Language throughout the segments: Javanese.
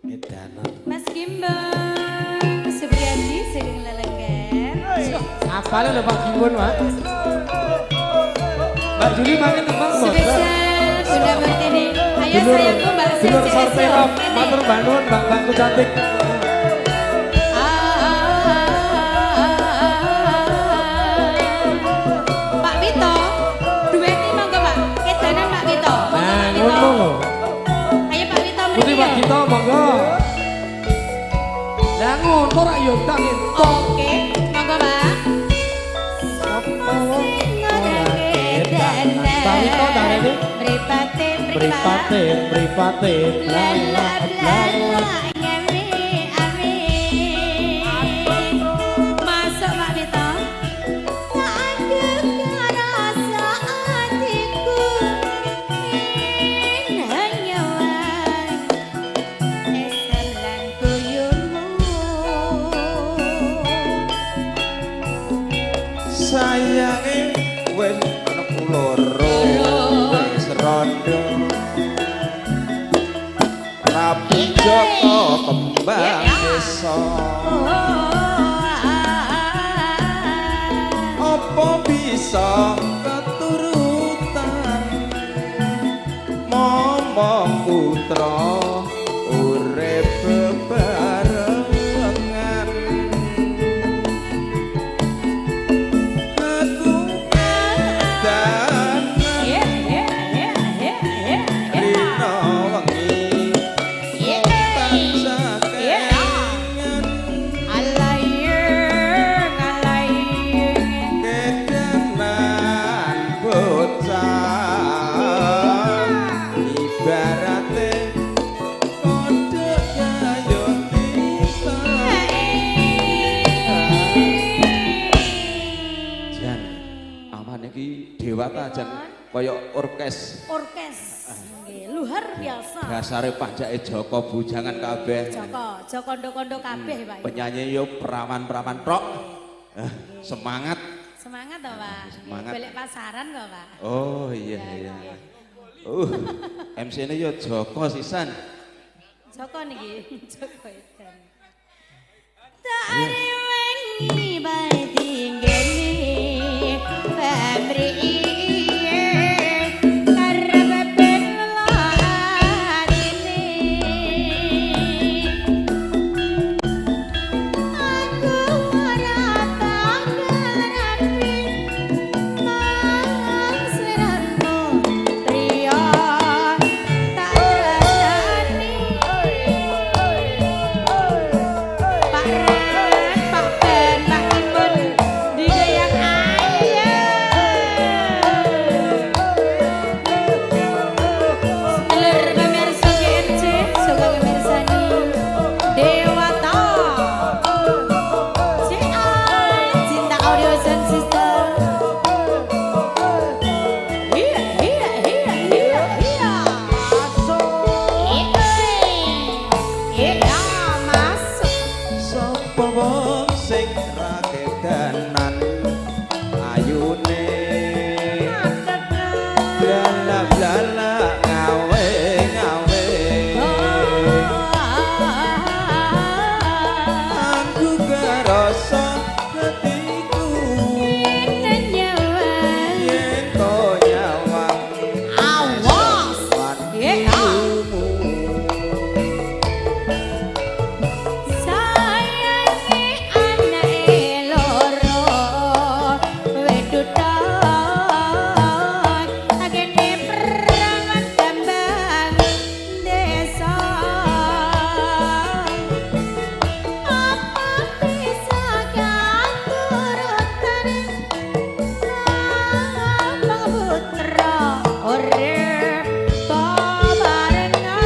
Edanan. Mas Gimbal Supriyadi sering lelenggan. Apalnya lho Pak Gimbal, Pak? Mbak Juli makin tembang Mbak. Spesial Bunda Martini. Ayo sayangku Mbak Sesi. Dulur Sorperop, matur Mbak Nun, Mbak cantik. Pak Vito, duetnya monggo Pak. Edanan Pak Vito. Nah, ngono lho. Ayo Pak Vito Putri mriki. Pak Gito, monggo. Lah ngono rak yo tak entuk. Oke, monggo Pak. Pak Vito darene Mripate mripate lala lala ngene masuk Pak Vito. Tak ada rasa hatiku nanyawan esalan kuyumu. Sayange wis ana kuloro wis rondo Rapi Joko kembang desa apa bisa keturutan momong putra urip bebarengan aku dan rino wengi tansah kelingan kedenan bocah ibarate kode kayo kita jan aman iki dewata jan kaya orkes Nggih, luar biasa. dasare pajake Joko bujangan kabeh Joko kondo-kondo kabeh Pak. penyanyi yo perawan-perawan prok semangat Semangat toh Pak. Semangat. Balik pasaran kok Pak. oh iya MC ini yo Joko sisan Joko niki, Joko Edan. Tak rewengi bae tinggeni pamri iye karep ben latine. Aku ora tak ngarepi mangsliramu priya tak rasani. Pak Ren, Pak Ben, Pak Imun digayang ayo. Sedulur pemirsa GMC, suka pemirsani Dewata. Cinta Audio Sound System. Iya, masuk. sapa wong sing ra kedanan ayune blala-blala ngawe-ngawe aku kerasa hatiku yen to nyawang Awas. watimu Sayangi anake loro wedutan agene perangan kembang desa apa bisa katurutan Bang Putra urip bebarengan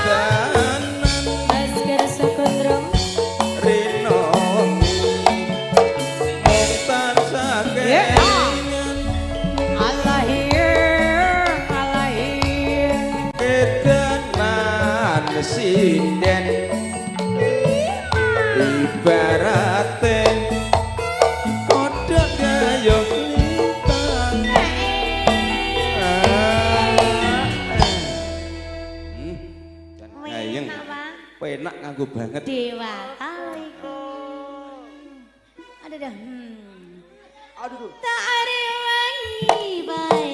danan Masker Sukundrung rino mung tansah kelingan Alahir kedanan sinden ibarate kode kayo lintang enak nganggo banget. Dewata iku. Aduh dah. Aduh. Tak ada wangi bae